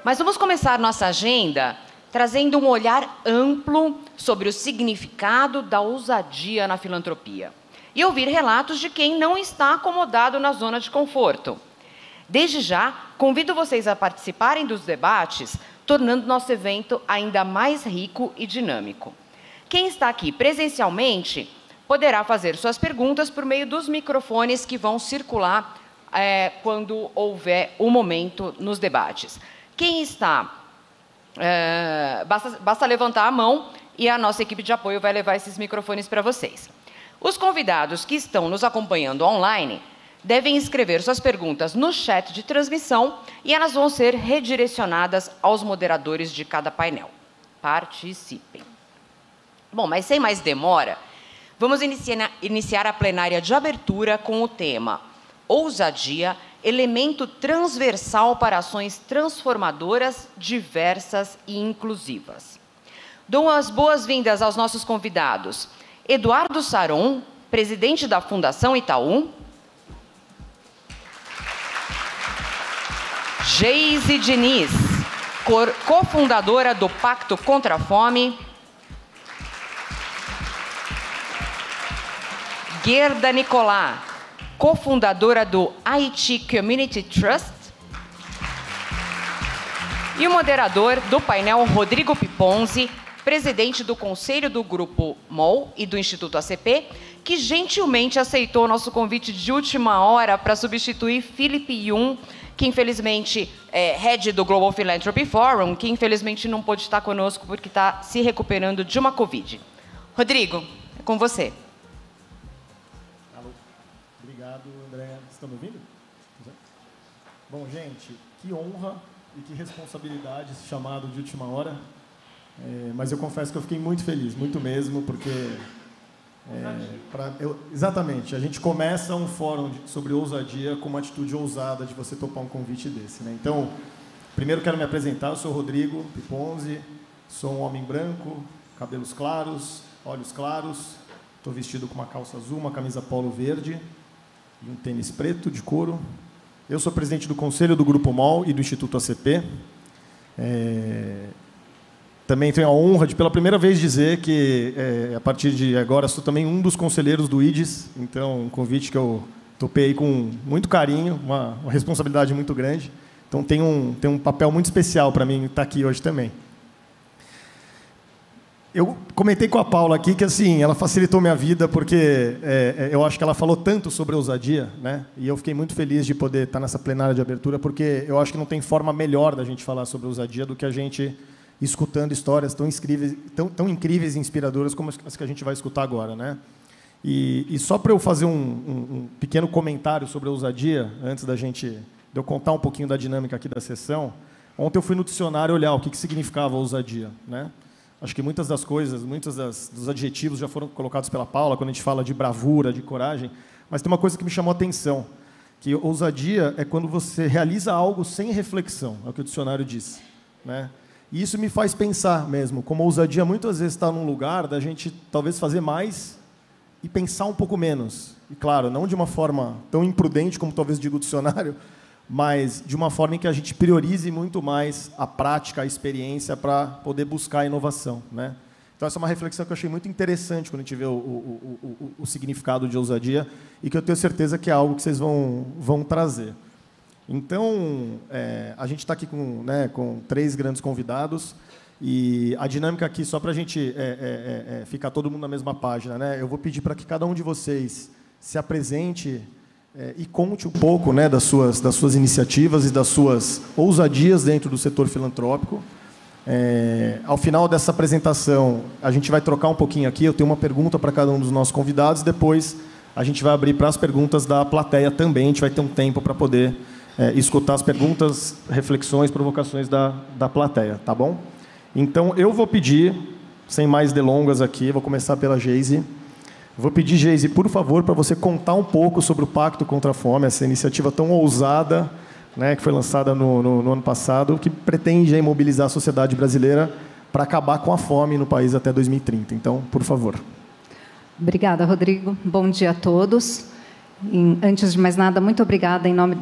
Mas vamos começar nossa agenda trazendo um olhar amplo sobre o significado da ousadia na filantropia e ouvir relatos de quem não está acomodado na zona de conforto. Desde já, convido vocês a participarem dos debates, tornando nosso evento ainda mais rico e dinâmico. Quem está aqui presencialmente poderá fazer suas perguntas por meio dos microfones que vão circular quando houver o momento nos debates. Quem está... basta levantar a mão e a nossa equipe de apoio vai levar esses microfones para vocês. Os convidados que estão nos acompanhando online devem escrever suas perguntas no chat de transmissão e elas vão ser redirecionadas aos moderadores de cada painel. Participem. Bom, mas sem mais demora, vamos iniciar a plenária de abertura com o tema Ousadia, elemento transversal para ações transformadoras, diversas e inclusivas. Dou as boas-vindas aos nossos convidados. Eduardo Saron, presidente da Fundação Itaú. Geise Diniz, cofundadora do Pacto contra a Fome. Gerda Nicolá, cofundadora do Haiti Community Trust. E o moderador do painel, Rodrigo Piponzi, presidente do Conselho do Grupo MOL e do Instituto ACP, que gentilmente aceitou o nosso convite de última hora para substituir Felipe Yun, que infelizmente é head do Global Philanthropy Forum, que infelizmente não pôde estar conosco porque está se recuperando de uma Covid. Rodrigo, é com você. Alô. Obrigado, André. Estão me ouvindo? Bom, gente, que honra e que responsabilidade esse chamado de última hora. Mas eu confesso que eu fiquei muito feliz, muito mesmo, porque... exatamente, a gente começa um fórum sobre ousadia com uma atitude ousada de você topar um convite desse, né? Então, primeiro quero me apresentar, eu sou o Rodrigo Piponzi, sou um homem branco, cabelos claros, olhos claros, estou vestido com uma calça azul, uma camisa polo verde e um tênis preto de couro. Eu sou presidente do Conselho do Grupo MOL e do Instituto ACP. Também tenho a honra de, pela primeira vez, dizer que, a partir de agora, sou também um dos conselheiros do IDES. Então, um convite que eu topei com muito carinho, uma responsabilidade muito grande. Então, tem um papel muito especial para mim estar aqui hoje também. Eu comentei com a Paula aqui que, assim, ela facilitou minha vida, porque eu acho que ela falou tanto sobre ousadia, né? E eu fiquei muito feliz de poder estar nessa plenária de abertura, porque eu acho que não tem forma melhor da gente falar sobre ousadia do que a gente... escutando histórias tão incríveis e inspiradoras como as que a gente vai escutar agora, né? E só para eu fazer um pequeno comentário sobre a ousadia, antes de eu contar um pouquinho da dinâmica aqui da sessão, ontem eu fui no dicionário olhar o que significava ousadia, né? Acho que muitas das coisas, dos adjetivos já foram colocados pela Paula, quando a gente fala de bravura, de coragem, mas tem uma coisa que me chamou a atenção, que ousadia é quando você realiza algo sem reflexão, é o que o dicionário diz, né? E isso me faz pensar mesmo, como a ousadia muitas vezes está num lugar da gente talvez fazer mais e pensar um pouco menos. E, claro, não de uma forma tão imprudente como talvez diga o dicionário, mas de uma forma em que a gente priorize muito mais a prática, a experiência para poder buscar a inovação, né? Então, essa é uma reflexão que eu achei muito interessante quando a gente vê o significado de ousadia e que eu tenho certeza que é algo que vocês vão trazer. Então, a gente está aqui com 3 grandes convidados e a dinâmica aqui, só para a gente ficar todo mundo na mesma página, né? Eu vou pedir para que cada um de vocês se apresente e conte um pouco, né, das suas iniciativas e das suas ousadias dentro do setor filantrópico. Ao final dessa apresentação, a gente vai trocar um pouquinho aqui, eu tenho uma pergunta para cada um dos nossos convidados, depois a gente vai abrir para as perguntas da plateia também, a gente vai ter um tempo para poder... escutar as perguntas, reflexões, provocações da plateia, tá bom? Então, eu vou pedir, sem mais delongas aqui, vou começar pela Geise. Vou pedir, Geise, por favor, para você contar um pouco sobre o Pacto contra a Fome, essa iniciativa tão ousada, né, que foi lançada no ano passado, que pretende aí mobilizar a sociedade brasileira para acabar com a fome no país até 2030. Então, por favor. Obrigada, Rodrigo. Bom dia a todos. Antes de mais nada, muito obrigada em nome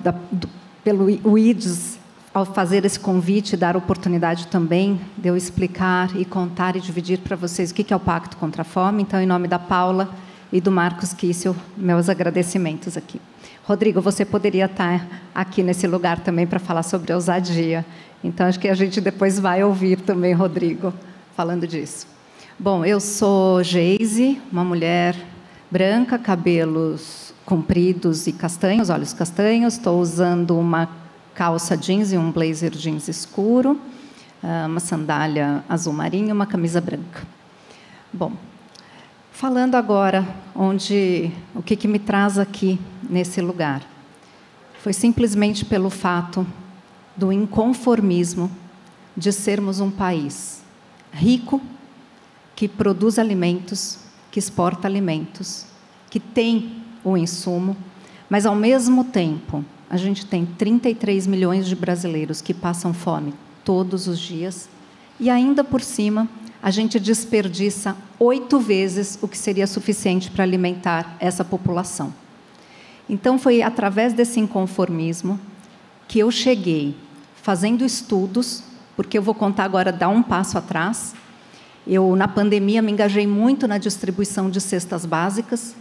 pelo IDES ao fazer esse convite, dar oportunidade também de eu explicar e contar e dividir para vocês o que é o Pacto contra a Fome. Então, em nome da Paula e do Marcos Kissel, meus agradecimentos aqui. Rodrigo, você poderia estar aqui nesse lugar também para falar sobre a ousadia. Então, acho que a gente depois vai ouvir também, Rodrigo, falando disso. Bom, eu sou Geise, uma mulher branca, cabelos compridos e castanhos, olhos castanhos. Estou usando uma calça jeans e um blazer jeans escuro, uma sandália azul marinho e uma camisa branca. Bom, falando agora o que me traz aqui nesse lugar, foi simplesmente pelo fato do inconformismo de sermos um país rico, que produz alimentos, que exporta alimentos, que tem o insumo, mas, ao mesmo tempo, a gente tem 33 milhões de brasileiros que passam fome todos os dias e, ainda por cima, a gente desperdiça 8 vezes o que seria suficiente para alimentar essa população. Então, foi através desse inconformismo que eu cheguei fazendo estudos, porque eu vou contar agora, dar um passo atrás. Eu, na pandemia, me engajei muito na distribuição de cestas básicas,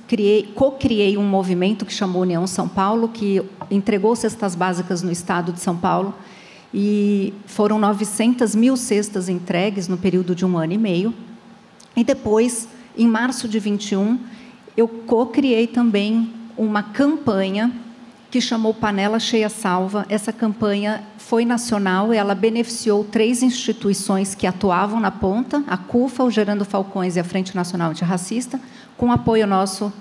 co-criei um movimento que chamou União São Paulo, que entregou cestas básicas no estado de São Paulo, e foram 900 mil cestas entregues no período de 1 ano e meio. E depois, em março de 21, eu co-criei também uma campanha que chamou Panela Cheia Salva. Essa campanha foi nacional e ela beneficiou 3 instituições que atuavam na ponta, a CUFA, o Gerando Falcões e a Frente Nacional Antirracista, com apoio nosso,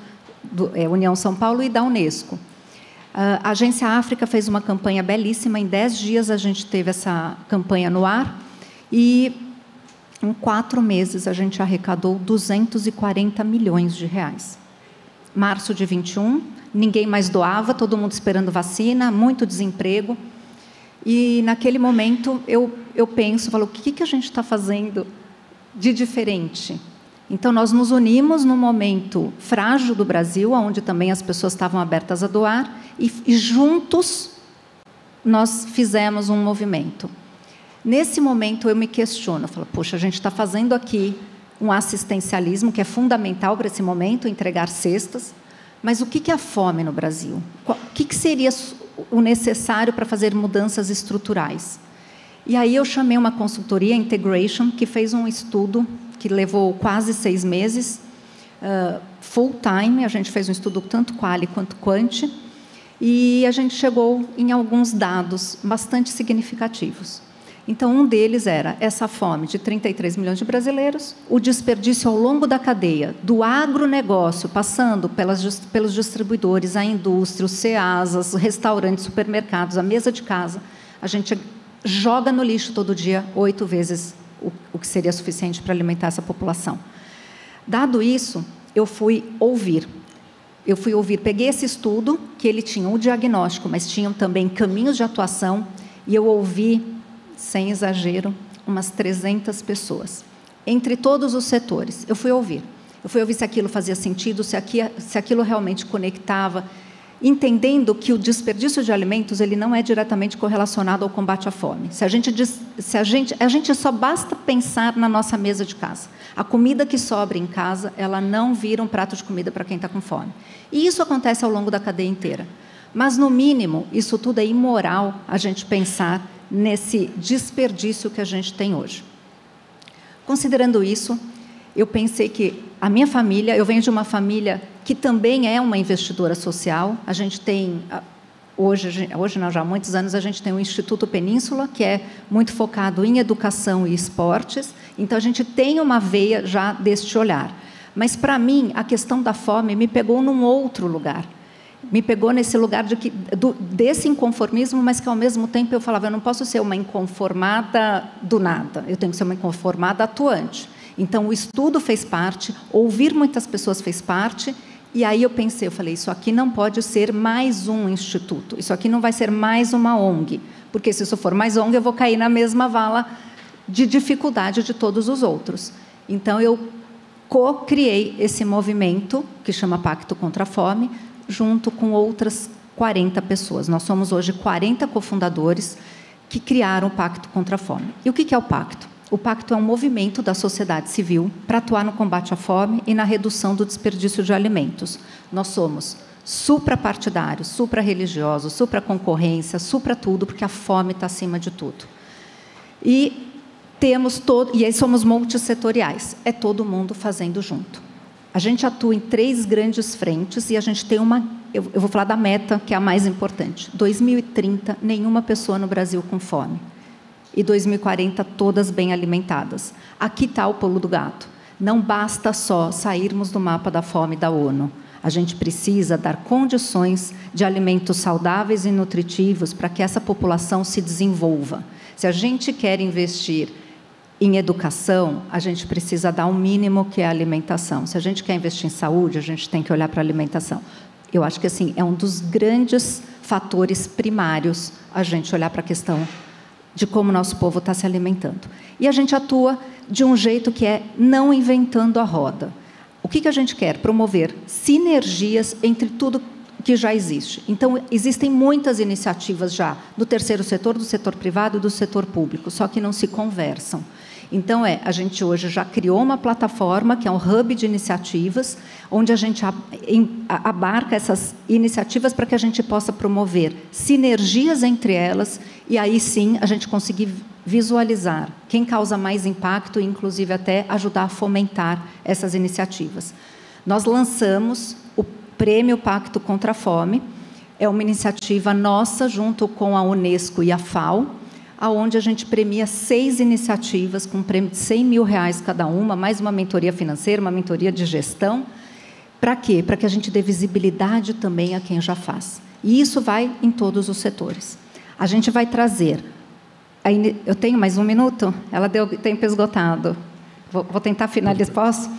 União São Paulo e da Unesco. A Agência África fez uma campanha belíssima. Em 10 dias a gente teve essa campanha no ar e, em 4 meses, a gente arrecadou 240 milhões de reais. Março de 21, ninguém mais doava, todo mundo esperando vacina, muito desemprego. E, naquele momento, eu penso, falo, o que a gente está fazendo de diferente? Então, nós nos unimos num momento frágil do Brasil, onde também as pessoas estavam abertas a doar, e juntos nós fizemos um movimento. Nesse momento, eu me questiono, eu falo, poxa, a gente está fazendo aqui um assistencialismo que é fundamental para esse momento, entregar cestas, mas o que é a fome no Brasil? O que seria o necessário para fazer mudanças estruturais? E aí eu chamei uma consultoria, Integration, que fez um estudo que levou quase 6 meses, full time. A gente fez um estudo tanto quali quanto quant, e a gente chegou em alguns dados bastante significativos. Então, um deles era essa fome de 33 milhões de brasileiros, o desperdício ao longo da cadeia, do agronegócio, passando pelos distribuidores, a indústria, os CEASAs, restaurantes, supermercados, a mesa de casa. A gente joga no lixo todo dia 8 vezes o que seria suficiente para alimentar essa população. Dado isso, eu fui ouvir. Peguei esse estudo, que ele tinha um diagnóstico, mas tinham também caminhos de atuação, e eu ouvi, sem exagero, umas 300 pessoas, entre todos os setores. Eu fui ouvir se aquilo fazia sentido, se aquilo realmente conectava, entendendo que o desperdício de alimentos ele não é diretamente correlacionado ao combate à fome. A gente só basta pensar na nossa mesa de casa. A comida que sobra em casa, ela não vira um prato de comida para quem está com fome. E isso acontece ao longo da cadeia inteira. Mas, no mínimo, isso tudo é imoral, a gente pensar nesse desperdício que a gente tem hoje. Considerando isso, eu pensei que a minha família, eu venho de uma família que também é uma investidora social. A gente tem, hoje não, já há muitos anos, a gente tem o Instituto Península, que é muito focado em educação e esportes. Então, a gente tem uma veia já deste olhar. Mas, para mim, a questão da fome me pegou num outro lugar. Me pegou nesse lugar desse inconformismo, mas que, ao mesmo tempo, eu falava, eu não posso ser uma inconformada do nada, eu tenho que ser uma inconformada atuante. Então, o estudo fez parte, ouvir muitas pessoas fez parte, e aí eu falei, isso aqui não pode ser mais um instituto, isso aqui não vai ser mais uma ONG, porque se isso for mais ONG, eu vou cair na mesma vala de dificuldade de todos os outros. Então, eu co-criei esse movimento, que chama Pacto contra a Fome, junto com outras 40 pessoas. Nós somos hoje 40 cofundadores, que criaram o Pacto contra a Fome. E o que é o Pacto? O Pacto é um movimento da sociedade civil para atuar no combate à fome e na redução do desperdício de alimentos. Nós somos suprapartidários, supra-religiosos, supra-concorrência, supra-tudo, porque a fome está acima de tudo. E aí somos multissetoriais, é todo mundo fazendo junto. A gente atua em 3 grandes frentes e a gente tem eu vou falar da meta, que é a mais importante. 2030, nenhuma pessoa no Brasil com fome. E 2040, todas bem alimentadas. Aqui está o pulo do gato. Não basta só sairmos do mapa da fome da ONU. A gente precisa dar condições de alimentos saudáveis e nutritivos para que essa população se desenvolva. Se a gente quer investir em educação, a gente precisa dar o mínimo que é a alimentação. Se a gente quer investir em saúde, a gente tem que olhar para a alimentação. Eu acho que assim, é um dos grandes fatores primários a gente olhar para a questão de como o nosso povo está se alimentando. E a gente atua de um jeito que é não inventando a roda. O que a gente quer? Promover sinergias entre tudo que já existe. Então, existem muitas iniciativas já do terceiro setor, do setor privado e do setor público, só que não se conversam. Então, a gente hoje já criou uma plataforma, que é um hub de iniciativas, onde a gente abarca essas iniciativas para que a gente possa promover sinergias entre elas e, aí sim, a gente conseguir visualizar quem causa mais impacto e, inclusive, até ajudar a fomentar essas iniciativas. Nós lançamos o Prêmio Pacto contra a Fome, é uma iniciativa nossa, junto com a Unesco e a FAO, onde a gente premia 6 iniciativas com um prêmio de R$100 mil cada uma, mais uma mentoria financeira, uma mentoria de gestão. Para quê? Para que a gente dê visibilidade também a quem já faz. E isso vai em todos os setores. A gente vai trazer... Eu tenho mais 1 minuto? Ela deu tempo esgotado. Vou tentar finalizar, posso?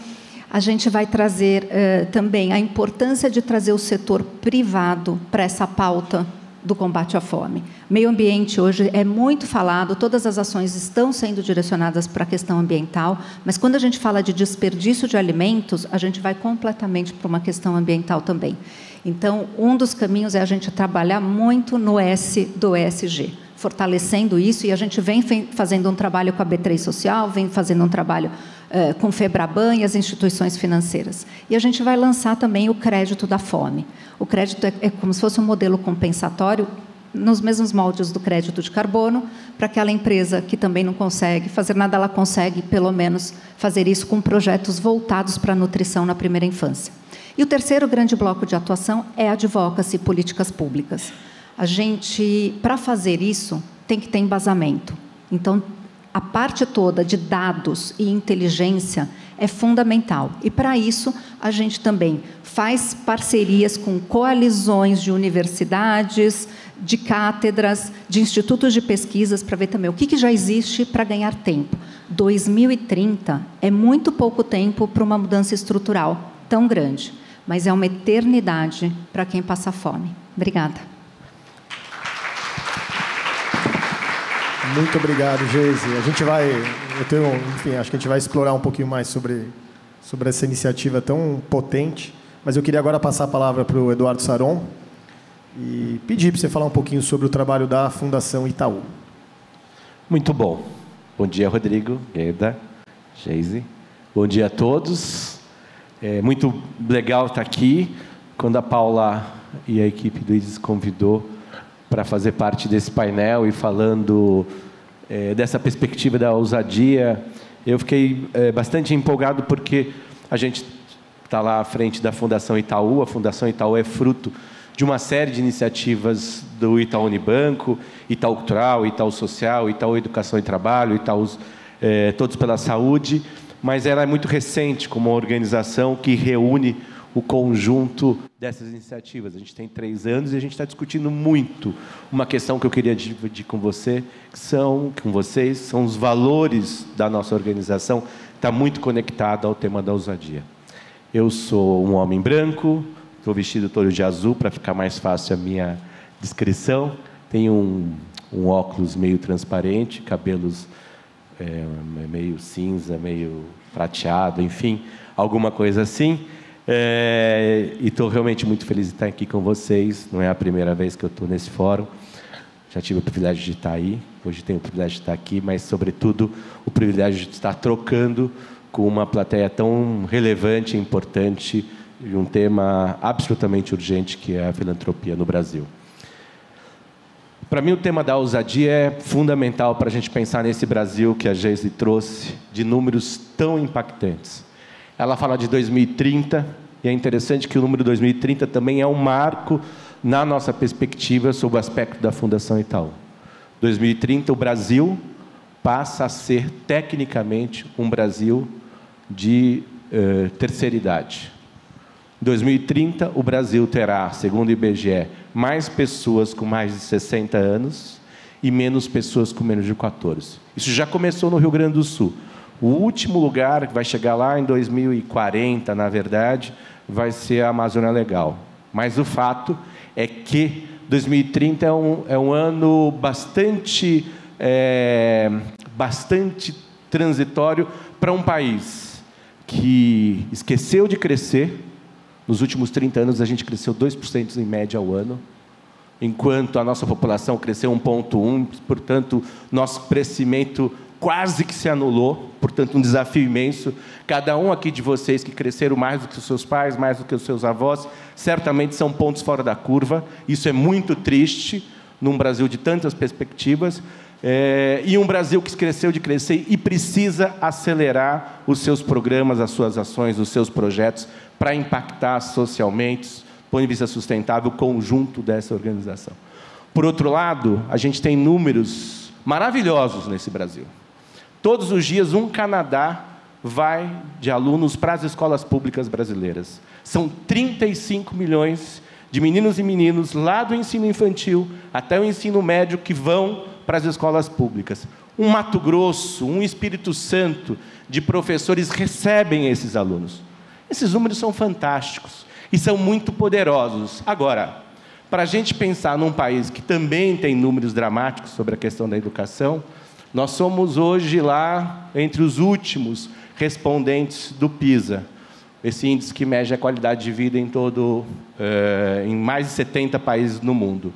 A gente vai trazer também a importância de trazer o setor privado para essa pauta do combate à fome. Meio ambiente hoje é muito falado, todas as ações estão sendo direcionadas para a questão ambiental, mas quando a gente fala de desperdício de alimentos, a gente vai completamente para uma questão ambiental também. Então, um dos caminhos é a gente trabalhar muito no S do ESG, fortalecendo isso, e a gente vem fazendo um trabalho com a B3 Social, vem fazendo um trabalho com o FEBRABAN e as instituições financeiras. E a gente vai lançar também o crédito da fome. O crédito é como se fosse um modelo compensatório, nos mesmos moldes do crédito de carbono, para aquela empresa que também não consegue fazer nada, ela consegue, pelo menos, fazer isso com projetos voltados para a nutrição na primeira infância. E o terceiro grande bloco de atuação é a advocacy e políticas públicas. A gente, para fazer isso, tem que ter embasamento. Então, a parte toda de dados e inteligência é fundamental. E, para isso, a gente também faz parcerias com coalizões de universidades, de cátedras, de institutos de pesquisas, para ver também o que já existe para ganhar tempo. 2030 é muito pouco tempo para uma mudança estrutural tão grande, mas é uma eternidade para quem passa fome. Obrigada. Muito obrigado, Geise. A gente vai, acho que a gente vai explorar um pouquinho mais sobre essa iniciativa tão potente, mas eu queria agora passar a palavra para o Eduardo Saron e pedir para você falar um pouquinho sobre o trabalho da Fundação Itaú. Muito bom. Bom dia, Rodrigo, Gueda, Geise. Bom dia a todos. É muito legal estar aqui. Quando a Paula e a equipe do IDES convidou para fazer parte desse painel e falando dessa perspectiva da ousadia, eu fiquei bastante empolgado, porque a gente está lá à frente da Fundação Itaú. A Fundação Itaú é fruto de uma série de iniciativas do Itaú Unibanco, Itaú Cultural, Itaú Social, Itaú Educação e Trabalho, Itaú Todos pela Saúde, mas ela é muito recente como uma organização que reúne o conjunto dessas iniciativas. A gente tem 3 anos e a gente está discutindo muito uma questão que eu queria dividir com vocês, são os valores da nossa organização, que está muito conectada ao tema da ousadia. Eu sou um homem branco, estou vestido todo de azul para ficar mais fácil a minha descrição, tenho um óculos meio transparente, cabelos meio cinza, meio prateado, enfim, alguma coisa assim. E estou realmente muito feliz de estar aqui com vocês. Não é a primeira vez que eu estou nesse fórum, já tive o privilégio de estar aí. Hoje tenho o privilégio de estar aqui, mas, sobretudo, o privilégio de estar trocando com uma plateia tão relevante e importante de um tema absolutamente urgente, que é a filantropia no Brasil. Para mim, o tema da ousadia é fundamental para a gente pensar nesse Brasil que a Geise trouxe, de números tão impactantes. Ela fala de 2030, e é interessante que o número 2030 também é um marco na nossa perspectiva sobre o aspecto da Fundação Itaú. 2030, o Brasil passa a ser, tecnicamente, um Brasil de terceira idade. Em 2030, o Brasil terá, segundo o IBGE, mais pessoas com mais de 60 anos e menos pessoas com menos de 14. Isso já começou no Rio Grande do Sul. O último lugar, que vai chegar lá em 2040, na verdade, vai ser a Amazônia Legal. Mas o fato é que 2030 é um ano bastante transitório para um país que esqueceu de crescer. Nos últimos 30 anos, a gente cresceu 2% em média ao ano, enquanto a nossa população cresceu 1,1%, portanto, nosso crescimento quase que se anulou, portanto, um desafio imenso. Cada um aqui de vocês que cresceram mais do que os seus pais, mais do que os seus avós, certamente são pontos fora da curva. Isso é muito triste, num Brasil de tantas perspectivas, e um Brasil que cresceu de crescer e precisa acelerar os seus programas, as suas ações, os seus projetos, para impactar socialmente, do ponto de vista sustentável, o conjunto dessa organização. Por outro lado, a gente tem números maravilhosos nesse Brasil. Todos os dias, um Canadá vai de alunos para as escolas públicas brasileiras. São 35 milhões de meninos e meninos, lá do ensino infantil até o ensino médio, que vão para as escolas públicas. Um Mato Grosso, um Espírito Santo de professores recebem esses alunos. Esses números são fantásticos e são muito poderosos. Agora, para a gente pensar num país que também tem números dramáticos sobre a questão da educação, nós somos hoje lá entre os últimos respondentes do PISA, esse índice que mede a qualidade de vida em mais de 70 países no mundo.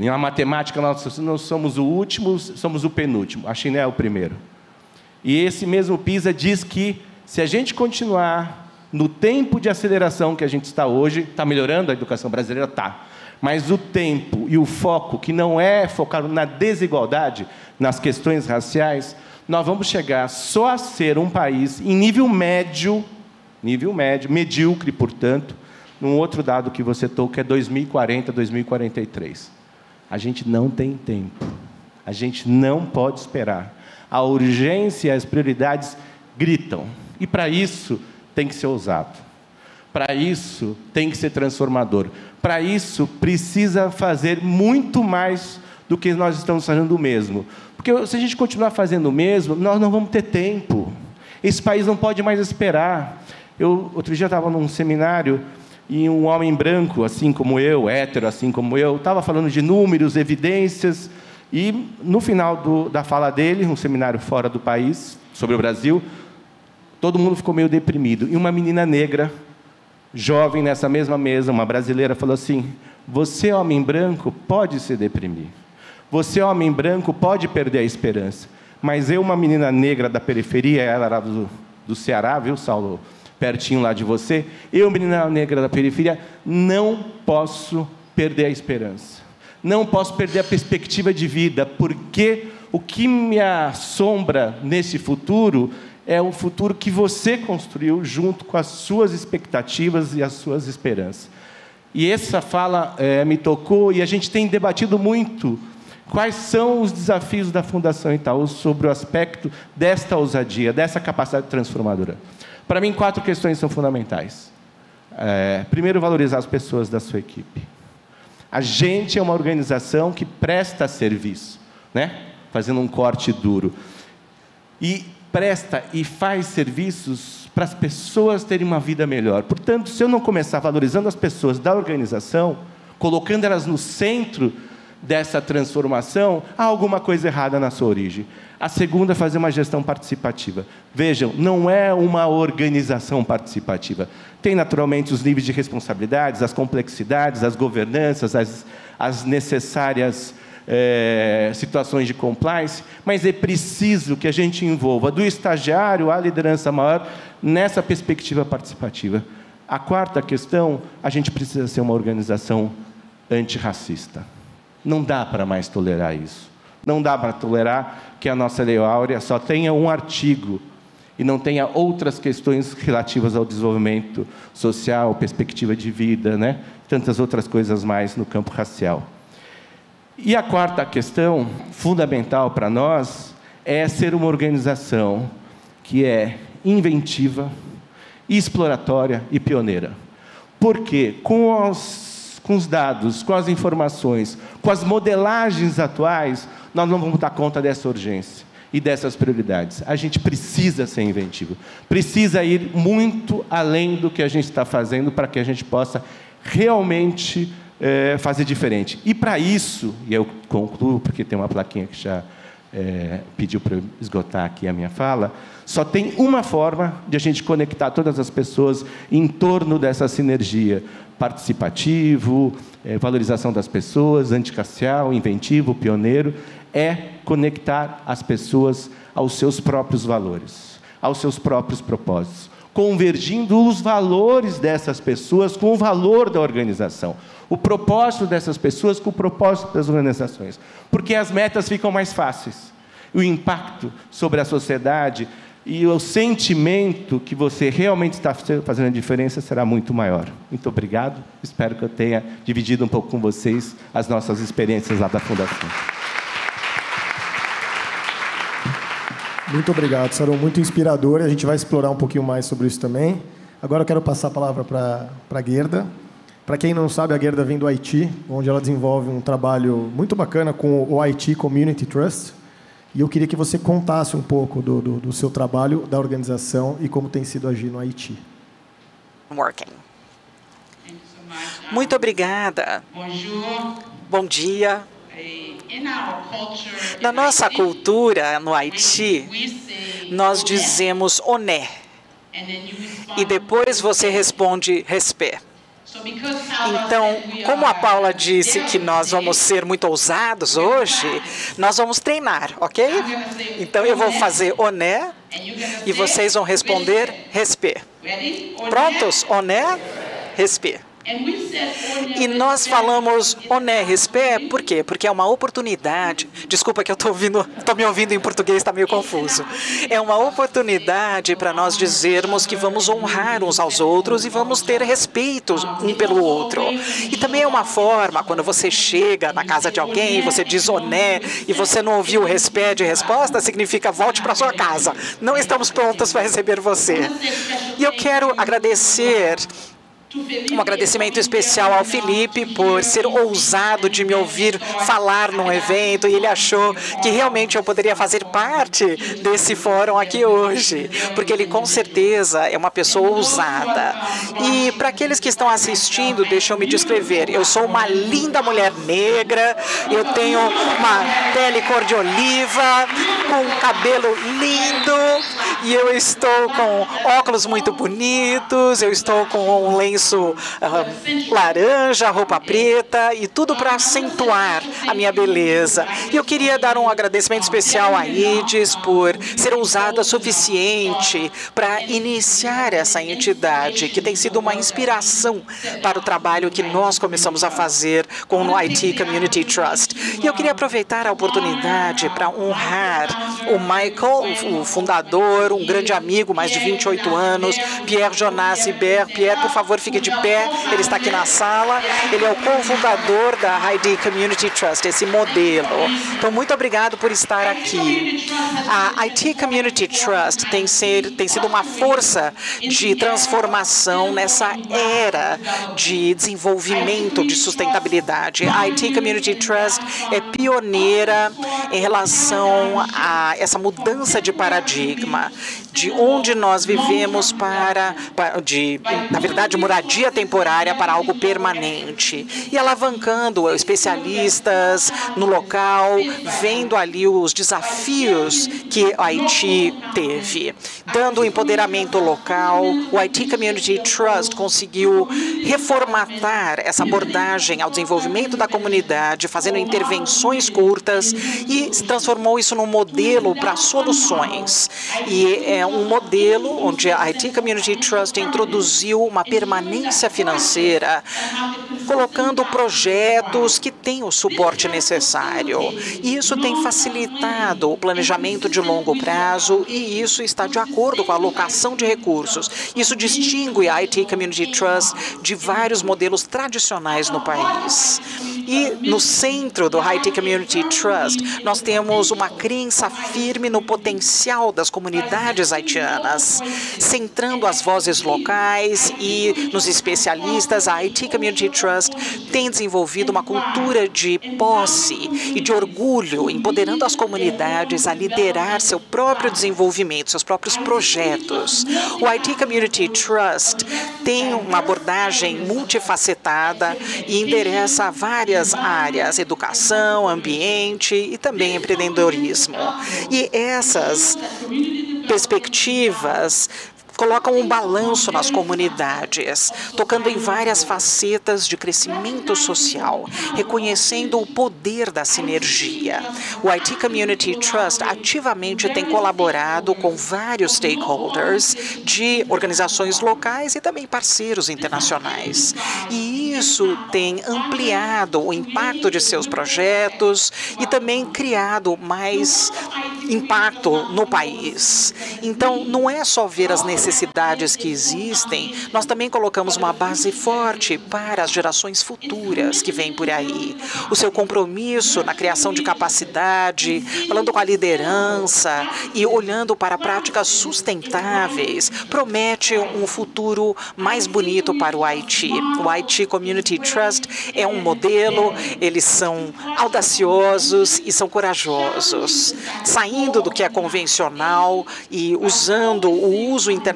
Na matemática, nós somos o último, somos o penúltimo. A China é o primeiro. E esse mesmo PISA diz que, se a gente continuar no tempo de aceleração que a gente está hoje, está melhorando a educação brasileira? Está. Mas o tempo e o foco, que não é focado na desigualdade, nas questões raciais, nós vamos chegar só a ser um país em nível médio, medíocre, portanto, num outro dado que você toca, é 2040, 2043. A gente não tem tempo. A gente não pode esperar. A urgência e as prioridades gritam. E, para isso, tem que ser ousado. Para isso, tem que ser transformador. Para isso, precisa fazer muito mais do que nós estamos fazendo o mesmo. Porque, se a gente continuar fazendo o mesmo, nós não vamos ter tempo. Esse país não pode mais esperar. Outro dia, estava num seminário e um homem branco, assim como eu, hétero, assim como eu, estava falando de números, evidências, e, no final da fala dele, um seminário fora do país, sobre o Brasil, todo mundo ficou meio deprimido. E uma menina negra, jovem, nessa mesma mesa, uma brasileira, falou assim: você, homem branco, pode se deprimir. Você, homem branco, pode perder a esperança. Mas eu, uma menina negra da periferia, ela era do Ceará, viu, Saulo? Pertinho lá de você. Eu, menina negra da periferia, não posso perder a esperança. Não posso perder a perspectiva de vida, porque o que me assombra nesse futuro é o futuro que você construiu junto com as suas expectativas e as suas esperanças. E essa fala me tocou, e a gente tem debatido muito quais são os desafios da Fundação Itaú sobre o aspecto desta ousadia, dessa capacidade transformadora. Para mim, 4 questões são fundamentais. Primeiro, valorizar as pessoas da sua equipe. A gente é uma organização que presta serviço, né? Fazendo um corte duro. E presta e faz serviços para as pessoas terem uma vida melhor. Portanto, se eu não começar valorizando as pessoas da organização, colocando elas no centro dessa transformação, há alguma coisa errada na sua origem. A segunda é fazer uma gestão participativa. Vejam, não é uma organização participativa. Tem, naturalmente, os níveis de responsabilidades, as complexidades, as governanças, as necessárias situações de compliance, mas é preciso que a gente envolva do estagiário à liderança maior nessa perspectiva participativa. A quarta questão, a gente precisa ser uma organização antirracista. Não dá para mais tolerar isso. Não dá para tolerar que a nossa Lei Áurea só tenha um artigo e não tenha outras questões relativas ao desenvolvimento social, perspectiva de vida, né? Tantas outras coisas mais no campo racial. E a quarta questão, fundamental para nós, é ser uma organização que é inventiva, exploratória e pioneira. Porque com os dados, com as informações, com as modelagens atuais, nós não vamos dar conta dessa urgência e dessas prioridades. A gente precisa ser inventivo, precisa ir muito além do que a gente está fazendo para que a gente possa realmente fazer diferente. E para isso, e eu concluo, porque tem uma plaquinha que já pediu para eu esgotar aqui a minha fala, só tem uma forma de a gente conectar todas as pessoas em torno dessa sinergia: participativo, valorização das pessoas, antirracial, inventivo, pioneiro, é conectar as pessoas aos seus próprios valores, aos seus próprios propósitos, convergindo os valores dessas pessoas com o valor da organização, o propósito dessas pessoas com o propósito das organizações, porque as metas ficam mais fáceis, o impacto sobre a sociedade e o sentimento que você realmente está fazendo a diferença será muito maior. Muito obrigado. Espero que eu tenha dividido um pouco com vocês as nossas experiências lá da Fundação. Muito obrigado, Saron. Muito inspirador. A gente vai explorar um pouquinho mais sobre isso também. Agora eu quero passar a palavra para a Gerda. Para quem não sabe, a Gerda vem do Haiti, onde ela desenvolve um trabalho muito bacana com o Haiti Community Trust. E eu queria que você contasse um pouco do seu trabalho, da organização e como tem sido agir no Haiti. Muito obrigada. Bom dia. Na nossa cultura, no Haiti, nós dizemos oné. E depois você responde respect. Então, como a Paula disse que nós vamos ser muito ousados hoje, nós vamos treinar, ok? Então, eu vou fazer oné e vocês vão responder respect. Prontos? Oné, respect. E nós falamos oné, respect, por quê? Porque é uma oportunidade. Desculpa que eu estou me ouvindo em português, está meio confuso. É uma oportunidade para nós dizermos que vamos honrar uns aos outros e vamos ter respeito um pelo outro. E também é uma forma, quando você chega na casa de alguém, você diz oné e você não ouviu o respect de resposta, significa volte para sua casa. Não estamos prontos para receber você. E eu quero agradecer. Um agradecimento especial ao Felipe por ser ousado de me ouvir falar num evento, e ele achou que realmente eu poderia fazer parte desse fórum aqui hoje, porque ele com certeza é uma pessoa ousada. E para aqueles que estão assistindo, deixa eu me descrever. Eu sou uma linda mulher negra, eu tenho uma pele cor de oliva, com um cabelo lindo, e eu estou com óculos muito bonitos, eu estou com um lenço laranja, roupa preta e tudo para acentuar a minha beleza. E eu queria dar um agradecimento especial a Ides por ser ousada o suficiente para iniciar essa entidade, que tem sido uma inspiração para o trabalho que nós começamos a fazer com o Haiti Community Trust. E eu queria aproveitar a oportunidade para honrar o Michael, o fundador, um grande amigo, mais de 28 anos, Pierre Jonas Hibert. Pierre, por favor, fique de pé, ele está aqui na sala, ele é o cofundador da Haiti Community Trust, esse modelo. Então, muito obrigado por estar aqui. A Haiti Community Trust tem sido uma força de transformação nessa era de desenvolvimento, de sustentabilidade. A Haiti Community Trust é pioneira em relação a essa mudança de paradigma, de onde nós vivemos na verdade, moradia temporária para algo permanente. E alavancando especialistas no local, vendo ali os desafios que o Haiti teve. Dando o empoderamento local, o Haiti Community Trust conseguiu reformatar essa abordagem ao desenvolvimento da comunidade, fazendo intervenções curtas e transformou isso num modelo para soluções. E é um modelo onde a Haiti Community Trust introduziu uma permanência financeira, colocando projetos que têm o suporte necessário. E isso tem facilitado o planejamento de longo prazo e isso está de acordo com a alocação de recursos. Isso distingue a Haiti Community Trust de vários modelos tradicionais no país. E no centro do Haiti Community Trust, nós temos uma crença firme no potencial das comunidades haitianas, centrando as vozes locais e nos especialistas. A Haiti Community Trust tem desenvolvido uma cultura de posse e de orgulho, empoderando as comunidades a liderar seu próprio desenvolvimento, seus próprios projetos. O Haiti Community Trust tem uma abordagem multifacetada e endereça várias áreas: educação, ambiente e também empreendedorismo. E essas perspectivas colocam um balanço nas comunidades, tocando em várias facetas de crescimento social, reconhecendo o poder da sinergia. O Haiti Community Trust ativamente tem colaborado com vários stakeholders de organizações locais e também parceiros internacionais. E isso tem ampliado o impacto de seus projetos e também criado mais impacto no país. Então, não é só ver as necessidades que existem, nós também colocamos uma base forte para as gerações futuras que vêm por aí. O seu compromisso na criação de capacidade, falando com a liderança e olhando para práticas sustentáveis, promete um futuro mais bonito para o Haiti. O Haiti Community Trust é um modelo, eles são audaciosos e são corajosos, saindo do que é convencional e usando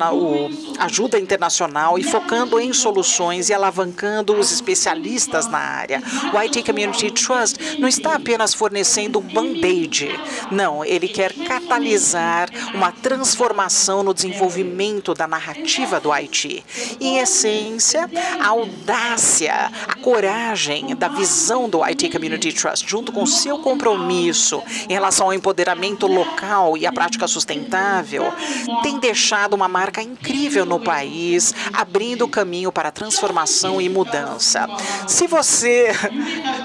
a ajuda internacional e focando em soluções e alavancando os especialistas na área. O Haiti Community Trust não está apenas fornecendo um band-aid. Não, ele quer catalisar uma transformação no desenvolvimento da narrativa do Haiti. Em essência, a audácia, a coragem da visão do Haiti Community Trust, junto com seu compromisso em relação ao empoderamento local e a prática sustentável, tem deixado uma marca incrível no país, abrindo o caminho para transformação e mudança. Se você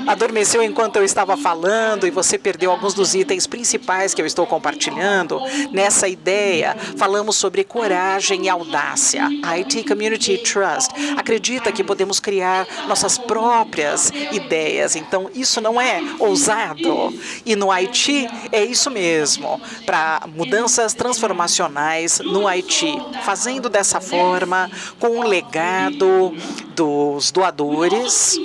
adormeceu enquanto eu estava falando e você perdeu alguns dos itens principais que eu estou compartilhando, nessa ideia falamos sobre coragem e audácia. A Haiti Community Trust acredita que podemos criar nossas próprias ideias, então isso não é ousado. E no Haiti é isso mesmo, para mudanças transformacionais no Haiti, fazendo dessa forma com o legado dos doadores.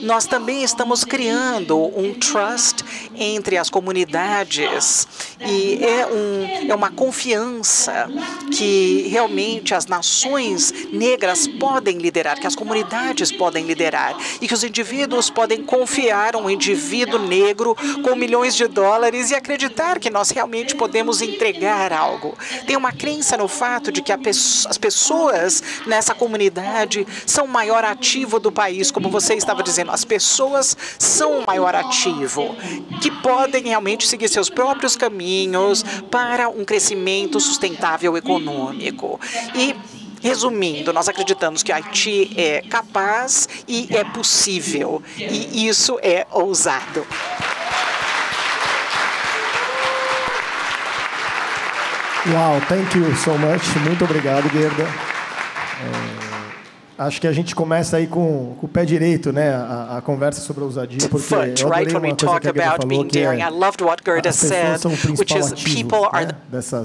Nós também estamos criando um trust entre as comunidades e é uma confiança que realmente as nações negras podem liderar, que as comunidades podem liderar e que os indivíduos podem confiar um indivíduo negro com milhões de dólares e acreditar que nós realmente podemos entregar algo. Tem uma crença no fato de que as pessoas nessa comunidade são o maior ativo do país, como você estava dizendo. As pessoas são o maior ativo, que podem realmente seguir seus próprios caminhos para um crescimento sustentável econômico. E, resumindo, nós acreditamos que o Haiti é capaz e é possível, e isso é ousado. Uau, thank you so much. Muito obrigado, Gerda. Acho que a gente começa aí com o pé direito, né, a conversa sobre a ousadia, porque eu adorei uma coisa que a Gerda falou, que as pessoas são o principal ativo, né,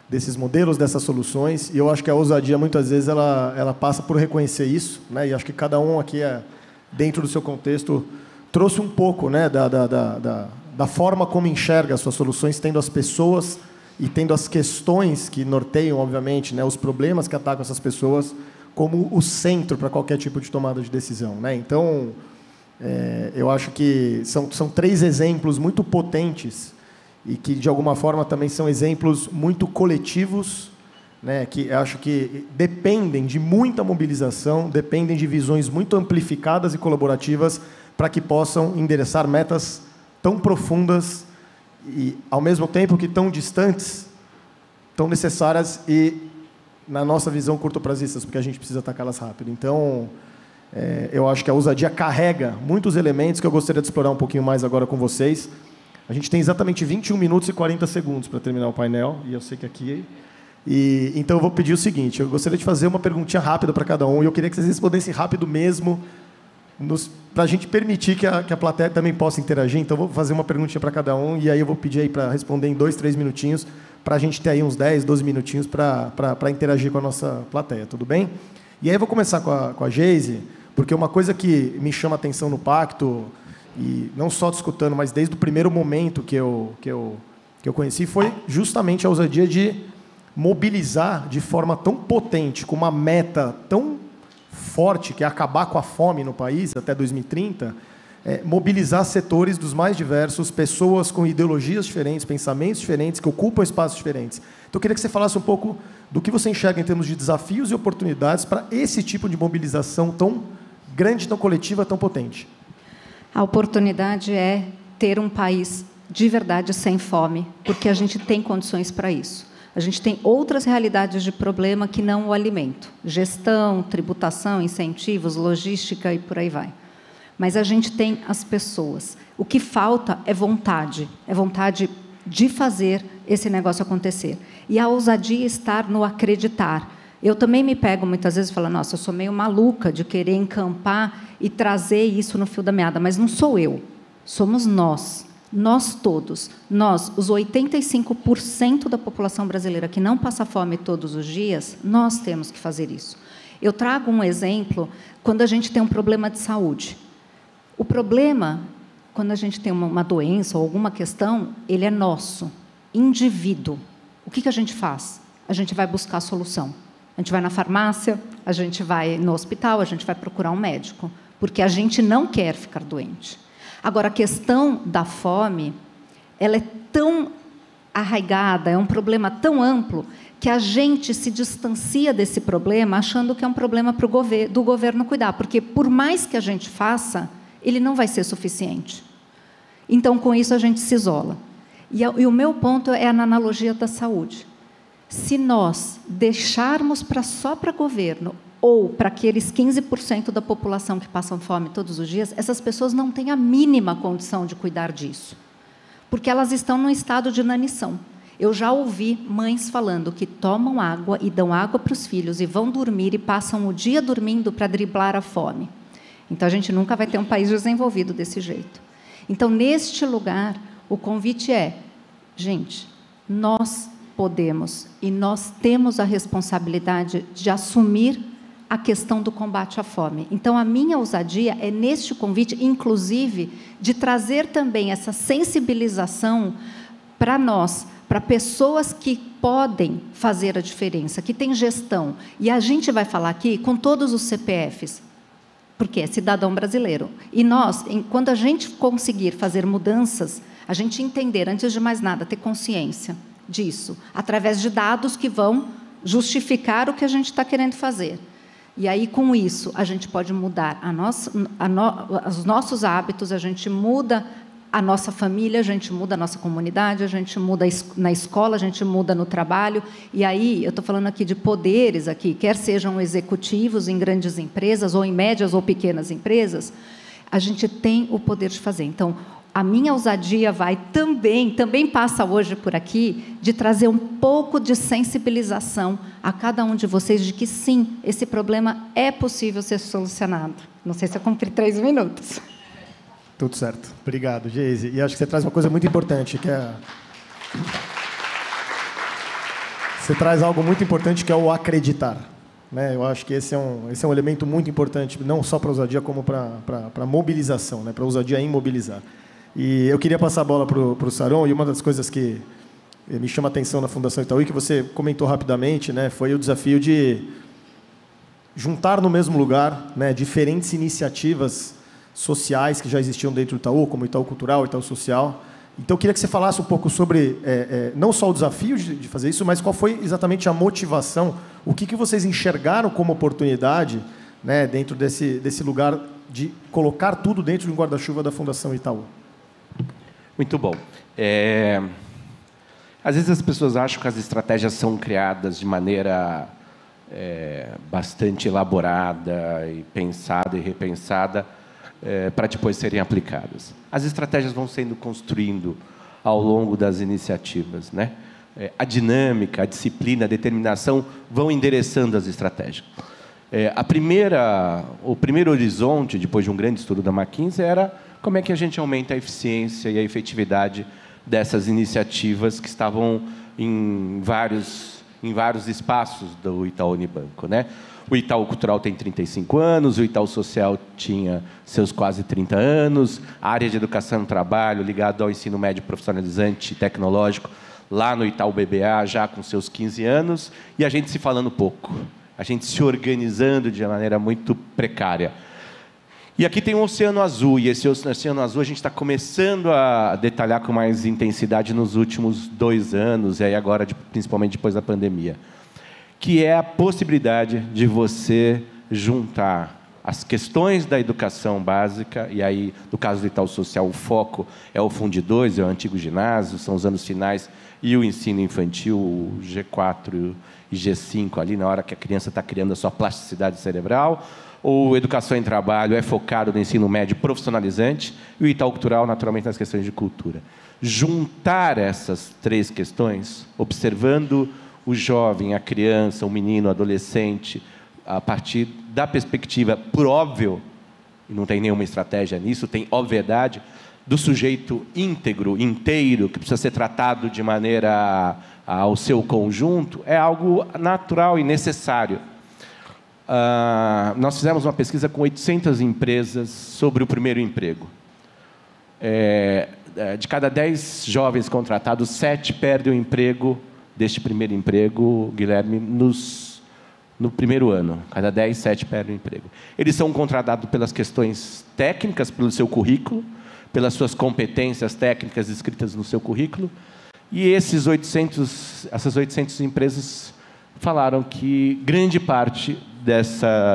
desses modelos, dessas soluções, e eu acho que a ousadia, muitas vezes, ela passa por reconhecer isso, né, e acho que cada um aqui, dentro do seu contexto, trouxe um pouco, né, da forma como enxerga as suas soluções, tendo as pessoas e tendo as questões que norteiam, obviamente, né, os problemas que atacam essas pessoas como o centro para qualquer tipo de tomada de decisão, né? Então, eu acho que são 3 exemplos muito potentes e que, de alguma forma, também são exemplos muito coletivos, né, que acho que dependem de muita mobilização, dependem de visões muito amplificadas e colaborativas para que possam endereçar metas tão profundas e, ao mesmo tempo que tão distantes, tão necessárias e, na nossa visão, curtoprazistas, porque a gente precisa atacá-las rápido. Então, eu acho que a ousadia carrega muitos elementos que eu gostaria de explorar um pouquinho mais agora com vocês. A gente tem exatamente 21 minutos e 40 segundos para terminar o painel, e eu sei que aqui... então, eu vou pedir o seguinte, eu gostaria de fazer uma perguntinha rápida para cada um, e eu queria que vocês respondessem rápido mesmo, para a gente permitir que a plateia também possa interagir. Então, eu vou fazer uma perguntinha para cada um, e aí eu vou pedir aí para responder em 2, 3 minutinhos, para a gente ter aí uns 10, 12 minutinhos para interagir com a nossa plateia, tudo bem? E aí eu vou começar com a Geise, porque uma coisa que me chama a atenção no Pacto, e não só discutindo, mas desde o primeiro momento que eu conheci, foi justamente a ousadia de mobilizar de forma tão potente, com uma meta tão forte, que é acabar com a fome no país até 2030, mobilizar setores dos mais diversos, pessoas com ideologias diferentes, pensamentos diferentes, que ocupam espaços diferentes. Então, eu queria que você falasse um pouco do que você enxerga em termos de desafios e oportunidades para esse tipo de mobilização tão grande, tão coletiva, tão potente. A oportunidade é ter um país de verdade sem fome, porque a gente tem condições para isso. A gente tem outras realidades de problema que não o alimento. Gestão, tributação, incentivos, logística e por aí vai. Mas a gente tem as pessoas. O que falta é vontade de fazer esse negócio acontecer. E a ousadia estar no acreditar. Eu também me pego muitas vezes e falo, nossa, eu sou meio maluca de querer encampar e trazer isso no fio da meada, mas não sou eu, somos nós. Nós todos, os 85% da população brasileira que não passa fome todos os dias, nós temos que fazer isso. Eu trago um exemplo quando a gente tem um problema de saúde. O problema, quando a gente tem uma doença ou alguma questão, ele é nosso, indivíduo. O que a gente faz? A gente vai buscar a solução. A gente vai na farmácia, a gente vai no hospital, a gente vai procurar um médico, porque a gente não quer ficar doente. Agora, a questão da fome, ela é tão arraigada, é um problema tão amplo, que a gente se distancia desse problema achando que é um problema do governo cuidar, porque, por mais que a gente faça, ele não vai ser suficiente. Então, com isso, a gente se isola. E o meu ponto é na analogia da saúde. Se nós deixarmos só para governo ou para aqueles 15% da população que passam fome todos os dias, essas pessoas não têm a mínima condição de cuidar disso, porque elas estão num estado de inanição. Eu já ouvi mães falando que tomam água e dão água para os filhos e vão dormir e passam o dia dormindo para driblar a fome. Então, a gente nunca vai ter um país desenvolvido desse jeito. Então, neste lugar, o convite é, gente, nós podemos e nós temos a responsabilidade de assumir a questão do combate à fome. Então, a minha ousadia é neste convite, inclusive, de trazer também essa sensibilização para nós, para pessoas que podem fazer a diferença, que têm gestão. E a gente vai falar aqui com todos os CPFs, porque é cidadão brasileiro. E nós, quando a gente conseguir fazer mudanças, a gente entender, antes de mais nada, ter consciência disso, através de dados que vão justificar o que a gente está querendo fazer. E aí, com isso, a gente pode mudar os nossos hábitos, a gente muda a nossa família, a gente muda a nossa comunidade, a gente muda na escola, a gente muda no trabalho. E aí, eu estou falando aqui de poderes, aqui, quer sejam executivos em grandes empresas, ou em médias ou pequenas empresas, a gente tem o poder de fazer. Então, a minha ousadia vai também passa hoje por aqui, de trazer um pouco de sensibilização a cada um de vocês de que, sim, esse problema é possível ser solucionado. Não sei se eu cumpri 3 minutos. Tudo certo. Obrigado, Geise. E acho que você traz uma coisa muito importante, que é... Você traz algo muito importante, que é o acreditar. Né? Eu acho que esse é um elemento muito importante, não só para a ousadia, como para a mobilização, né? Para a ousadia em mobilizar. E eu queria passar a bola para o Saron, e uma das coisas que me chama a atenção na Fundação Itaú, que você comentou rapidamente, né, foi o desafio de juntar no mesmo lugar, né, diferentes iniciativas sociais que já existiam dentro do Itaú, como o Itaú Cultural, o Itaú Social. Então, eu queria que você falasse um pouco sobre, não só o desafio de fazer isso, mas qual foi exatamente a motivação, o que vocês enxergaram como oportunidade, né, dentro desse lugar de colocar tudo dentro de um guarda-chuva da Fundação Itaú. Muito bom. Às vezes as pessoas acham que as estratégias são criadas de maneira bastante elaborada e pensada e repensada para depois serem aplicadas. As estratégias vão sendo construindo ao longo das iniciativas, né? A dinâmica, a disciplina, a determinação vão endereçando as estratégias. O primeiro horizonte, depois de um grande estudo da McKinsey, era como é que a gente aumenta a eficiência e a efetividade dessas iniciativas que estavam em vários espaços do Itaú Unibanco, né? O Itaú Cultural tem 35 anos, o Itaú Social tinha seus quase 30 anos, a área de educação e trabalho ligada ao ensino médio profissionalizante e tecnológico, lá no Itaú BBA, já com seus 15 anos, e a gente se falando pouco, a gente se organizando de maneira muito precária. E aqui tem um oceano azul, e esse oceano azul a gente está começando a detalhar com mais intensidade nos últimos 2 anos, e aí agora, principalmente depois da pandemia, que é a possibilidade de você juntar as questões da educação básica, e aí, no caso do Itaú Social, o foco é o Fundi 2, é o antigo ginásio, são os anos finais, e o ensino infantil, o G4 e G5, ali na hora que a criança está criando a sua plasticidade cerebral. O Educação em Trabalho é focado no ensino médio profissionalizante, e o Itaú Cultural, naturalmente, nas questões de cultura. Juntar essas 3 questões, observando o jovem, a criança, o menino, o adolescente, a partir da perspectiva, por óbvio, e não tem nenhuma estratégia nisso, tem obviedade, do sujeito íntegro, inteiro, que precisa ser tratado de maneira ao seu conjunto, é algo natural e necessário. Nós fizemos uma pesquisa com 800 empresas sobre o primeiro emprego. De cada 10 jovens contratados, 7 perdem o emprego deste primeiro emprego, Guilherme, no primeiro ano. Cada 10, 7 perdem o emprego. Eles são contratados pelas questões técnicas, pelo seu currículo, pelas suas competências técnicas escritas no seu currículo. E essas 800 empresas falaram que grande parte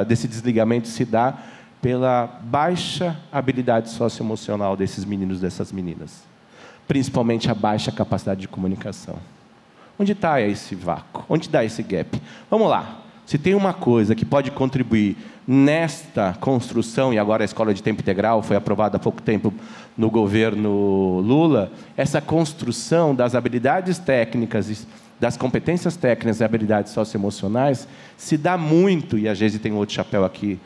desse desligamento se dá pela baixa habilidade socioemocional desses meninos e dessas meninas. Principalmente a baixa capacidade de comunicação. Onde está esse vácuo? Onde está esse gap? Vamos lá. Se tem uma coisa que pode contribuir nesta construção, e agora a Escola de Tempo Integral foi aprovada há pouco tempo no governo Lula, essa construção das habilidades técnicas, das competências técnicas e habilidades socioemocionais, se dá muito, e a Geise tem um outro chapéu aqui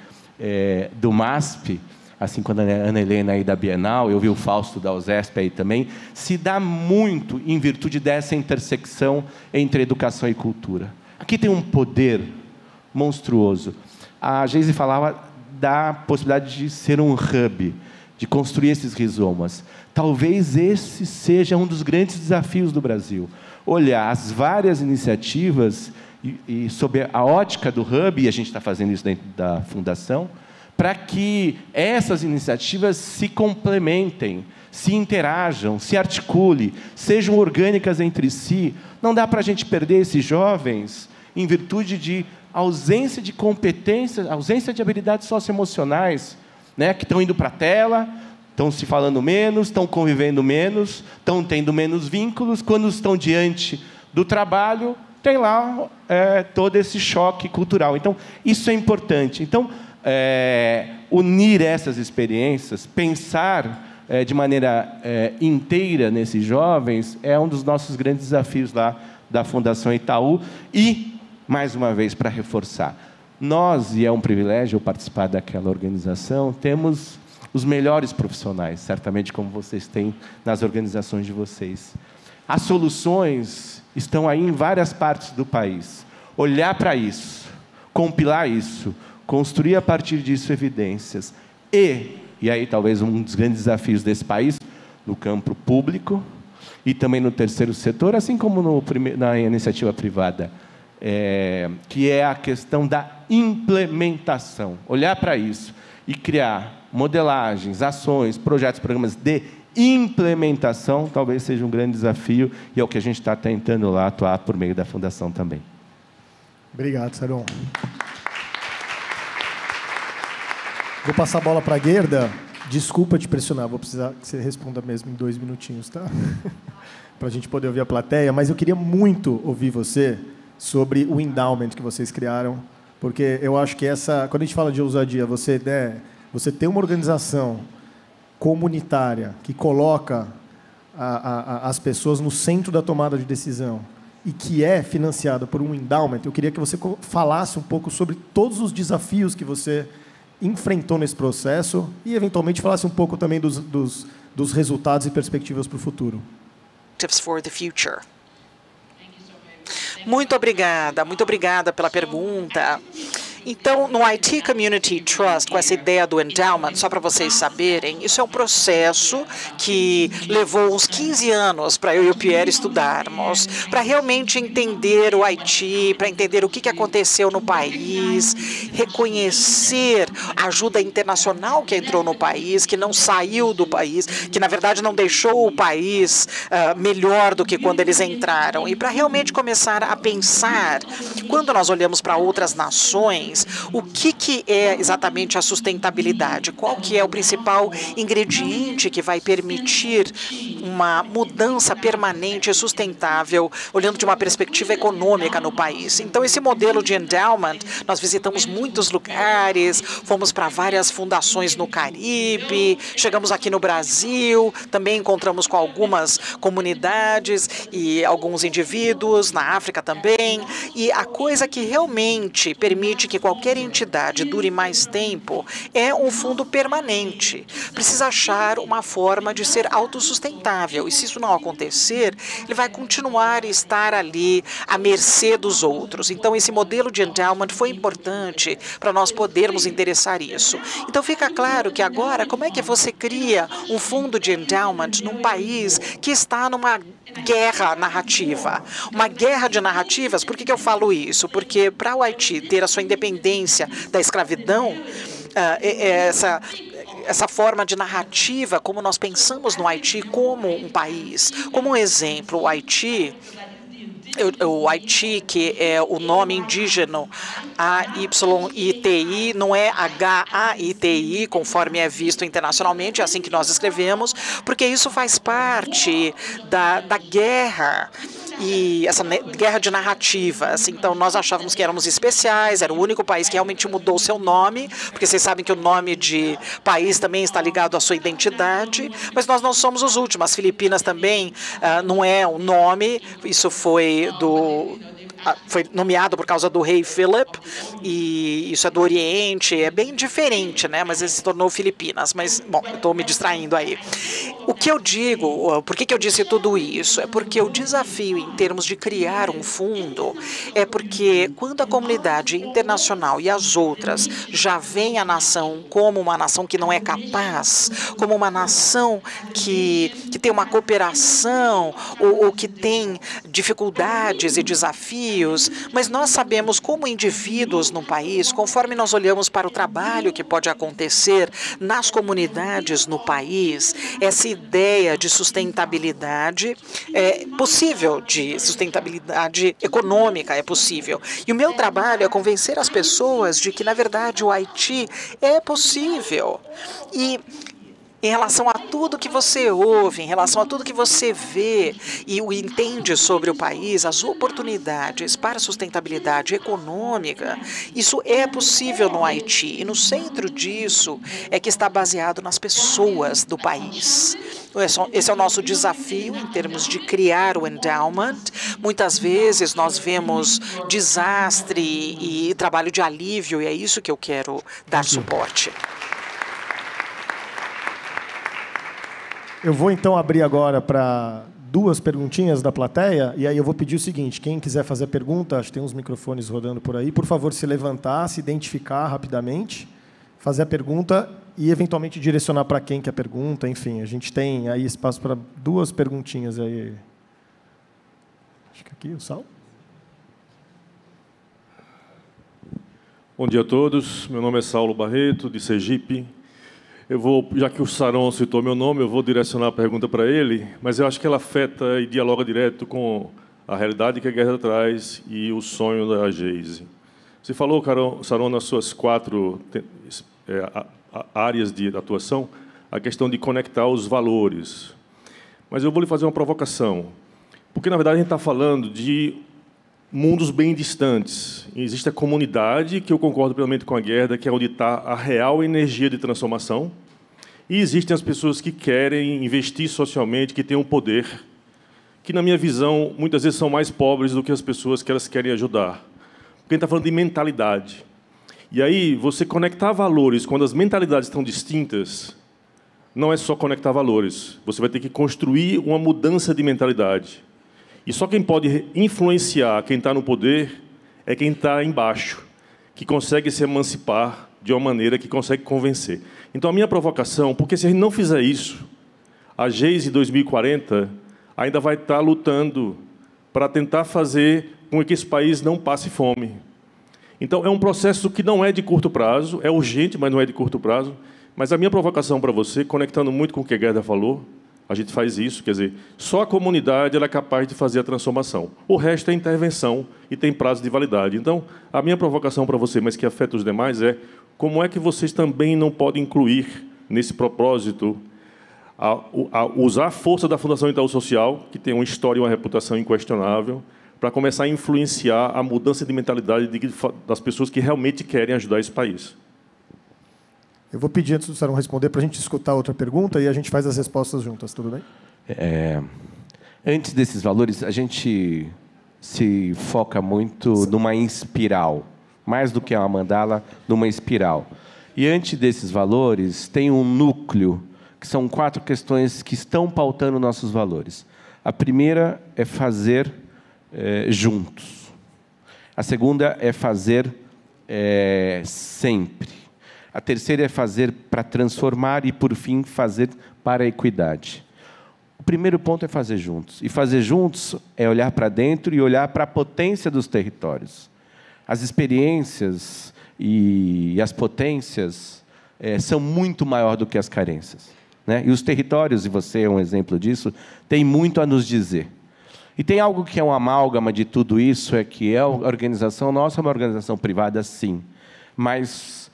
do MASP, assim, quando a Ana Helena aí da Bienal, eu vi o Fausto da USESP aí também, se dá muito em virtude dessa intersecção entre educação e cultura. Aqui tem um poder monstruoso. A Geise falava da possibilidade de ser um hub, de construir esses rizomas. Talvez esse seja um dos grandes desafios do Brasil. Olhar as várias iniciativas e sob a ótica do hub, e a gente está fazendo isso dentro da Fundação, para que essas iniciativas se complementem, se interajam, se articulem, sejam orgânicas entre si. Não dá para a gente perder esses jovens em virtude de ausência de competências, ausência de habilidades socioemocionais, né, que estão indo para a tela, estão se falando menos, estão convivendo menos, estão tendo menos vínculos. Quando estão diante do trabalho, tem lá todo esse choque cultural. Então, isso é importante. Então, unir essas experiências, pensar de maneira inteira nesses jovens, é um dos nossos grandes desafios lá da Fundação Itaú. E, mais uma vez, para reforçar, nós, e é um privilégio eu participar daquela organização, temos os melhores profissionais, certamente como vocês têm nas organizações de vocês. As soluções estão aí em várias partes do país. Olhar para isso, compilar isso, construir a partir disso evidências. E aí talvez um dos grandes desafios desse país, no campo público, e também no terceiro setor, assim como na iniciativa privada, que é a questão da implementação. Olhar para isso e criar modelagens, ações, projetos, programas de implementação, talvez seja um grande desafio, e é o que a gente está tentando lá atuar por meio da Fundação também. Obrigado, Saron. Vou passar a bola para a Gerda. Desculpa te pressionar, vou precisar que você responda mesmo em 2 minutinhos, tá? Para a gente poder ouvir a plateia, mas eu queria muito ouvir você sobre o endowment que vocês criaram, porque eu acho que quando a gente fala de ousadia, você tem uma organização comunitária que coloca as pessoas no centro da tomada de decisão e que é financiada por um endowment. Eu queria que você falasse um pouco sobre todos os desafios que você enfrentou nesse processo e, eventualmente, falasse um pouco também dos resultados e perspectivas para o futuro. For the future. Muito obrigada pela pergunta. Então, no IT Community Trust, com essa ideia do endowment, só para vocês saberem, isso é um processo que levou uns 15 anos para eu e o Pierre estudarmos, para realmente entender o IT, para entender o que aconteceu no país, reconhecer a ajuda internacional que entrou no país, que não saiu do país, que, na verdade, não deixou o país melhor do que quando eles entraram, e para realmente começar a pensar, quando nós olhamos para outras nações, o que é exatamente a sustentabilidade? Qual que é o principal ingrediente que vai permitir uma mudança permanente e sustentável, olhando de uma perspectiva econômica no país? Então, esse modelo de endowment, nós visitamos muitos lugares, fomos para várias fundações no Caribe, chegamos aqui no Brasil, também encontramos com algumas comunidades e alguns indivíduos, na África também, e a coisa que realmente permite que qualquer entidade dure mais tempo é um fundo permanente. Precisa achar uma forma de ser autossustentável. E se isso não acontecer, ele vai continuar a estar ali à mercê dos outros. Então, esse modelo de endowment foi importante para nós podermos endereçar isso. Então, fica claro que agora, como é que você cria um fundo de endowment num país que está numa guerra narrativa? Uma guerra de narrativas. Por que eu falo isso? Porque para o Haiti ter a sua independência da escravidão, essa forma de narrativa, como nós pensamos no Haiti como um país. Como um exemplo, o Haiti, que é o nome indígena AYITI, não é HAITI, conforme é visto internacionalmente, é assim que nós escrevemos, porque isso faz parte da guerra. E essa guerra de narrativas. Então, nós achávamos que éramos especiais, era o único país que realmente mudou o seu nome, porque vocês sabem que o nome de país também está ligado à sua identidade, mas nós não somos os últimos. As Filipinas também não é um nome, isso foi nomeado por causa do rei Philip, e isso é do Oriente, é bem diferente, né? Mas ele se tornou Filipinas. Mas, bom, eu estou me distraindo aí. O que eu digo, por que eu disse tudo isso? É porque o desafio em termos de criar um fundo é porque quando a comunidade internacional e as outras já veem a nação como uma nação que não é capaz, como uma nação que tem uma cooperação ou que tem dificuldades e desafios, mas nós sabemos como indivíduos no país, conforme nós olhamos para o trabalho que pode acontecer nas comunidades no país, essa ideia de sustentabilidade é possível, de sustentabilidade econômica é possível. E o meu trabalho é convencer as pessoas de que, na verdade, o Haiti é possível. E em relação a tudo que você ouve, em relação a tudo que você vê e o entende sobre o país, as oportunidades para a sustentabilidade econômica, isso é possível no Haiti. E no centro disso é que está baseado nas pessoas do país. Esse é o nosso desafio em termos de criar o endowment. Muitas vezes nós vemos desastre e trabalho de alívio, e é isso que eu quero dar suporte. Eu vou, então, abrir agora para 2 perguntinhas da plateia, e aí eu vou pedir o seguinte: quem quiser fazer pergunta, acho que tem uns microfones rodando por aí, por favor, se levantar, se identificar rapidamente, fazer a pergunta e, eventualmente, direcionar para quem que a pergunta. Enfim, a gente tem aí espaço para 2 perguntinhas. Aí. Acho que aqui, o Saulo. Bom dia a todos. Meu nome é Saulo Barreto, de Sergipe. Já que o Saron citou meu nome, eu vou direcionar a pergunta para ele, mas eu acho que ela afeta e dialoga direto com a realidade que a guerra traz e o sonho da Geise. Você falou, Saron, nas suas 4 áreas de atuação, a questão de conectar os valores. Mas eu vou lhe fazer uma provocação, porque, na verdade, a gente está falando de mundos bem distantes. Existe a comunidade, que eu concordo plenamente com a Gerda, que é onde está a real energia de transformação, e existem as pessoas que querem investir socialmente, que têm um poder, que, na minha visão, muitas vezes são mais pobres do que as pessoas que elas querem ajudar. Porque a gente está falando de mentalidade. E aí, você conectar valores, quando as mentalidades estão distintas, não é só conectar valores. Você vai ter que construir uma mudança de mentalidade. E só quem pode influenciar quem está no poder é quem está embaixo, que consegue se emancipar de uma maneira que consegue convencer. Então, a minha provocação, porque se a gente não fizer isso, a Geise 2040 ainda vai estar lutando para tentar fazer com que esse país não passe fome. Então, é um processo que não é de curto prazo, é urgente, mas não é de curto prazo. Mas a minha provocação para você, conectando muito com o que a Gerda falou, a gente faz isso, quer dizer, só a comunidade ela é capaz de fazer a transformação. O resto é intervenção e tem prazo de validade. Então, a minha provocação para você, mas que afeta os demais, é como é que vocês também não podem incluir nesse propósito a usar a força da Fundação Itaú Social, que tem uma história e uma reputação inquestionável, para começar a influenciar a mudança de mentalidade das pessoas que realmente querem ajudar esse país. Eu vou pedir, antes do Saron responder, para a gente escutar outra pergunta e a gente faz as respostas juntas, tudo bem? Antes desses valores, a gente se foca muito numa espiral, mais do que uma mandala, numa espiral. E antes desses valores, tem um núcleo, que são 4 questões que estão pautando nossos valores. A primeira é fazer juntos. A segunda é fazer sempre. A terceira é fazer para transformar e, por fim, fazer para a equidade. O primeiro ponto é fazer juntos. E fazer juntos é olhar para dentro e olhar para a potência dos territórios. As experiências e as potências são muito maior do que as carências, né? E os territórios, e você é um exemplo disso, têm muito a nos dizer. E tem algo que é uma amálgama de tudo isso, é que a organização nossa é uma organização privada, sim, mas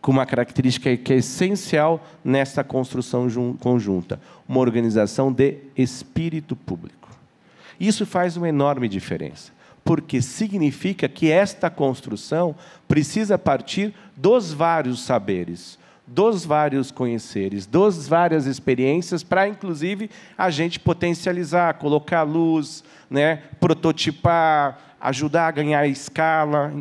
com uma característica que é essencial nessa construção conjunta, uma organização de espírito público. Isso faz uma enorme diferença, porque significa que esta construção precisa partir dos vários saberes, dos vários conheceres, das várias experiências, para, inclusive, a gente potencializar, colocar luz, né, prototipar, ajudar a ganhar escala,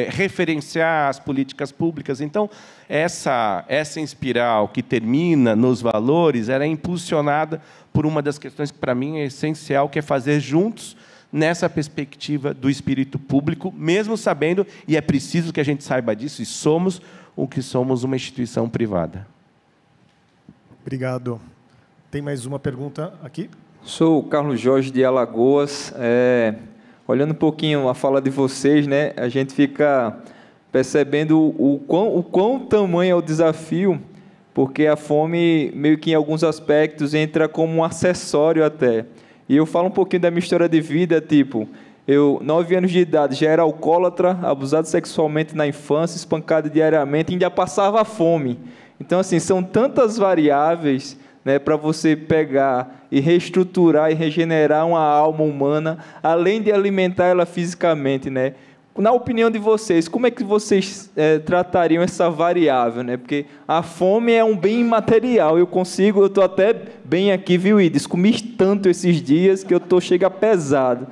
referenciar as políticas públicas. Então, essa espiral que termina nos valores, ela é impulsionada por uma das questões que, para mim, é essencial, que é fazer juntos nessa perspectiva do espírito público, mesmo sabendo, e é preciso que a gente saiba disso, e somos o que somos, uma instituição privada. Obrigado. Tem mais uma pergunta aqui? Sou o Carlos Jorge, de Alagoas. Olhando um pouquinho a fala de vocês, né, a gente fica percebendo o quão tamanho é o desafio, porque a fome, meio que em alguns aspectos, entra como um acessório até. E eu falo um pouquinho da minha história de vida, tipo, eu, 9 anos de idade, já era alcoólatra, abusado sexualmente na infância, espancado diariamente, e ainda passava fome. Então, assim, são tantas variáveis, né, para você pegar e reestruturar e regenerar uma alma humana, além de alimentar ela fisicamente, né? Na opinião de vocês, como é que vocês tratariam essa variável, né? Porque a fome é um bem imaterial. Eu estou até bem aqui, viu, Ides? Comi tanto esses dias que chega pesado.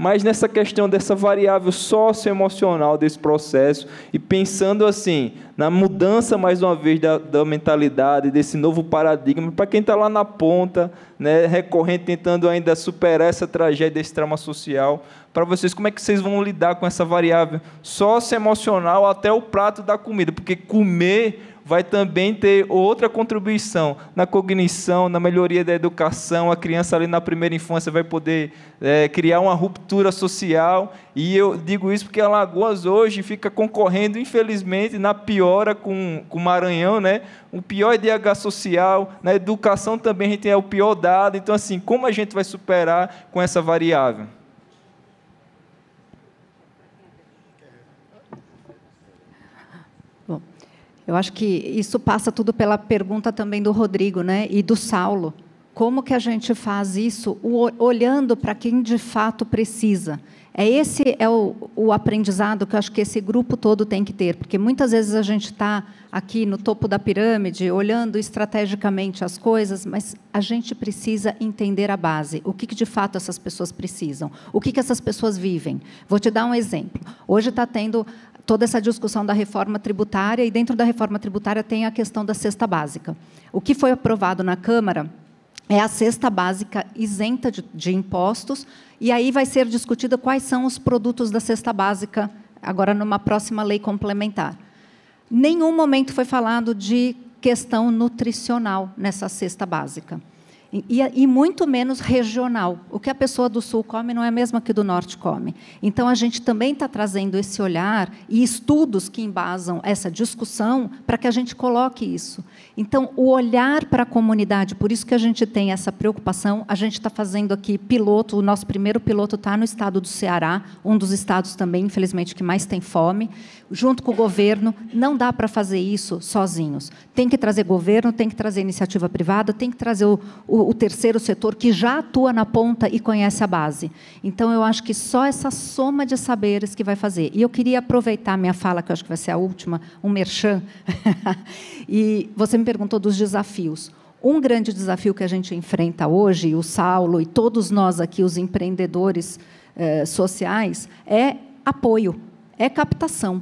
Mas nessa questão dessa variável socioemocional desse processo, e pensando assim, na mudança, mais uma vez, da mentalidade, desse novo paradigma, para quem está lá na ponta, né, recorrente, tentando ainda superar essa tragédia, desse trauma social, para vocês, como é que vocês vão lidar com essa variável socioemocional até o prato da comida? Porque comer vai também ter outra contribuição na cognição, na melhoria da educação. A criança ali na primeira infância vai poder criar uma ruptura social. E eu digo isso porque Alagoas hoje fica concorrendo, infelizmente, na piora com o Maranhão, né? O pior IDH social. Na educação também a gente é o pior dado. Então, assim, como a gente vai superar com essa variável? Bom, eu acho que isso passa tudo pela pergunta também do Rodrigo, né, e do Saulo. Como que a gente faz isso olhando para quem de fato precisa? Esse é o aprendizado que eu acho que esse grupo todo tem que ter, porque muitas vezes a gente está aqui no topo da pirâmide, olhando estrategicamente as coisas, mas a gente precisa entender a base, o que de fato essas pessoas precisam, o que essas pessoas vivem. Vou te dar um exemplo. Hoje está tendo toda essa discussão da reforma tributária, e dentro da reforma tributária tem a questão da cesta básica. O que foi aprovado na Câmara é a cesta básica isenta de impostos, e aí vai ser discutida quais são os produtos da cesta básica, agora numa próxima lei complementar. Nenhum momento foi falado de questão nutricional nessa cesta básica. E muito menos regional. O que a pessoa do Sul come não é a mesma que do Norte come. Então, a gente também está trazendo esse olhar e estudos que embasam essa discussão para que a gente coloque isso. Então, o olhar para a comunidade, por isso que a gente tem essa preocupação, a gente está fazendo aqui piloto, o nosso primeiro piloto está no estado do Ceará, um dos estados também, infelizmente, que mais tem fome, junto com o governo. Não dá para fazer isso sozinhos. Tem que trazer governo, tem que trazer iniciativa privada, tem que trazer o terceiro setor, que já atua na ponta e conhece a base. Então, eu acho que só essa soma de saberes que vai fazer. E eu queria aproveitar minha fala, que eu acho que vai ser a última, um merchan, e você me perguntou dos desafios. Um grande desafio que a gente enfrenta hoje, o Saulo e todos nós aqui, os empreendedores sociais, é apoio, é captação.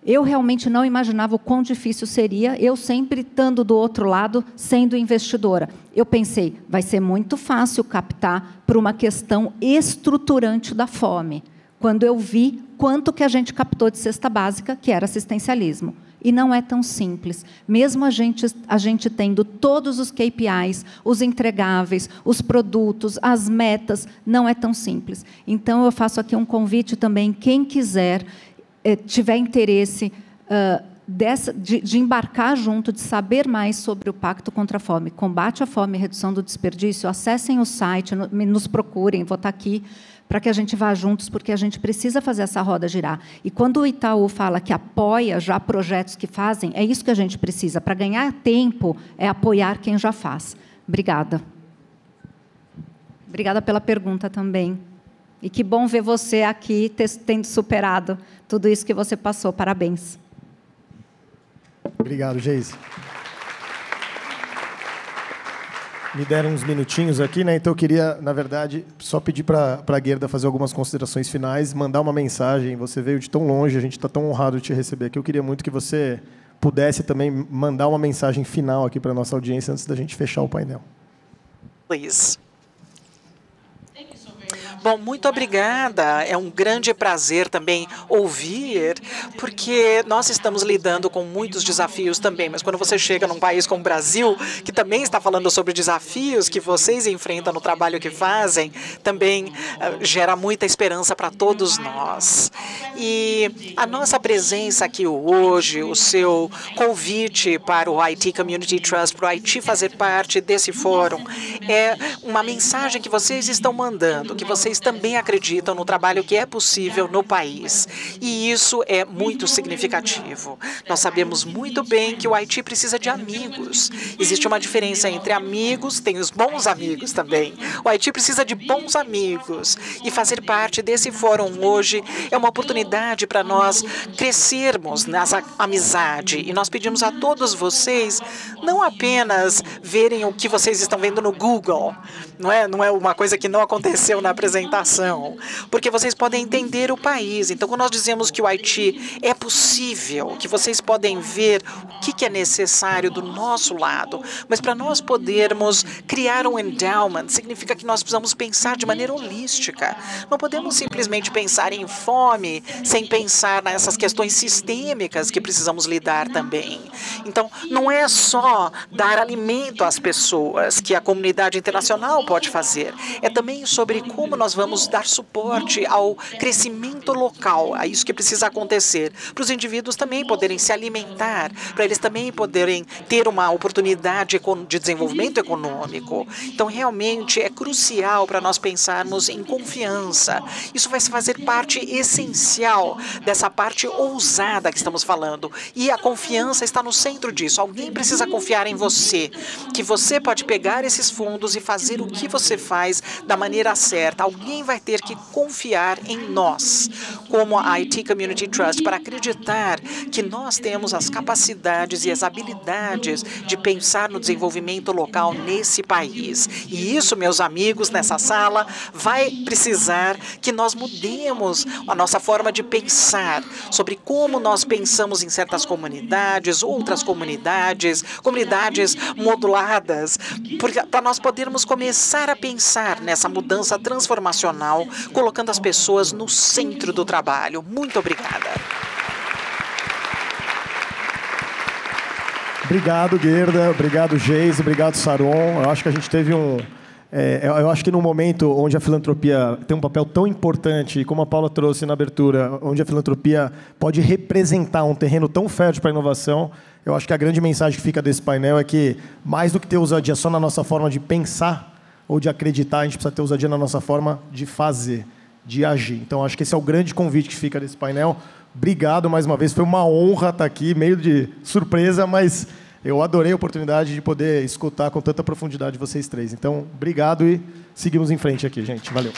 Eu realmente não imaginava o quão difícil seria, eu sempre estando do outro lado, sendo investidora. Eu pensei, vai ser muito fácil captar por uma questão estruturante da fome, quando eu vi quanto que a gente captou de cesta básica, que era assistencialismo. E não é tão simples. Mesmo a gente tendo todos os KPIs, os entregáveis, os produtos, as metas, não é tão simples. Então, eu faço aqui um convite também, quem quiser, tiver interesse de embarcar junto, de saber mais sobre o Pacto contra a Fome, combate à fome e redução do desperdício, acessem o site, nos procurem, vou estar aqui, para que a gente vá juntos, porque a gente precisa fazer essa roda girar. E quando o Itaú fala que apoia já projetos que fazem, é isso que a gente precisa. Para ganhar tempo, é apoiar quem já faz. Obrigada. Obrigada pela pergunta também. E que bom ver você aqui tendo superado tudo isso que você passou. Parabéns. Obrigado, Geise. Me deram uns minutinhos aqui, né? Então eu queria, na verdade, só pedir para a Gerda fazer algumas considerações finais, mandar uma mensagem. Você veio de tão longe, a gente está tão honrado de te receber aqui. Eu queria muito que você pudesse também mandar uma mensagem final aqui para a nossa audiência antes da gente fechar o painel. Please. Bom, muito obrigada. É um grande prazer também ouvir, porque nós estamos lidando com muitos desafios também, mas quando você chega num país como o Brasil, que também está falando sobre desafios que vocês enfrentam no trabalho que fazem, também gera muita esperança para todos nós. E a nossa presença aqui hoje, o seu convite para o IT Community Trust, para o IT fazer parte desse fórum, é uma mensagem que vocês estão mandando, que vocês também acreditam no trabalho que é possível no país. E isso é muito significativo. Nós sabemos muito bem que o IT precisa de amigos. Existe uma diferença entre amigos, tem os bons amigos também. O IT precisa de bons amigos. E fazer parte desse fórum hoje é uma oportunidade para nós crescermos nessa amizade. E nós pedimos a todos vocês não apenas verem o que vocês estão vendo no Google, não é uma coisa que não aconteceu na apresentação, apresentação, porque vocês podem entender o país. Então, quando nós dizemos que o Haiti é possível, que vocês podem ver o que é necessário do nosso lado, mas para nós podermos criar um endowment, significa que nós precisamos pensar de maneira holística. Não podemos simplesmente pensar em fome sem pensar nessas questões sistêmicas que precisamos lidar também. Então, não é só dar alimento às pessoas que a comunidade internacional pode fazer. É também sobre como nós vamos dar suporte ao crescimento local. É isso que precisa acontecer. Para os indivíduos também poderem se alimentar, para eles também poderem ter uma oportunidade de desenvolvimento econômico. Então, realmente, é crucial para nós pensarmos em confiança. Isso vai fazer parte essencial dessa parte ousada que estamos falando. E a confiança está no centro disso. Alguém precisa confiar em você, que você pode pegar esses fundos e fazer o que você faz da maneira certa. Alguém vai ter que confiar em nós, como a IT Community Trust, para acreditar que nós temos as capacidades e as habilidades de pensar no desenvolvimento local nesse país. E isso, meus amigos, nessa sala, vai precisar que nós mudemos a nossa forma de pensar sobre como nós pensamos em certas comunidades, outras comunidades moduladas, para nós podermos começar a pensar nessa mudança transformacional, colocando as pessoas no centro do trabalho. Muito obrigada. Obrigado, Gerda. Obrigado, Geise. Obrigado, Saron. Eu acho que a gente teve eu acho que num momento onde a filantropia tem um papel tão importante, como a Paula trouxe na abertura, onde a filantropia pode representar um terreno tão fértil para a inovação, eu acho que a grande mensagem que fica desse painel é que, mais do que ter ousadia só na nossa forma de pensar ou de acreditar, a gente precisa ter ousadia na nossa forma de fazer, de agir. Então, acho que esse é o grande convite que fica desse painel. Obrigado mais uma vez. Foi uma honra estar aqui, meio de surpresa, mas eu adorei a oportunidade de poder escutar com tanta profundidade vocês três. Então, obrigado e seguimos em frente aqui, gente. Valeu.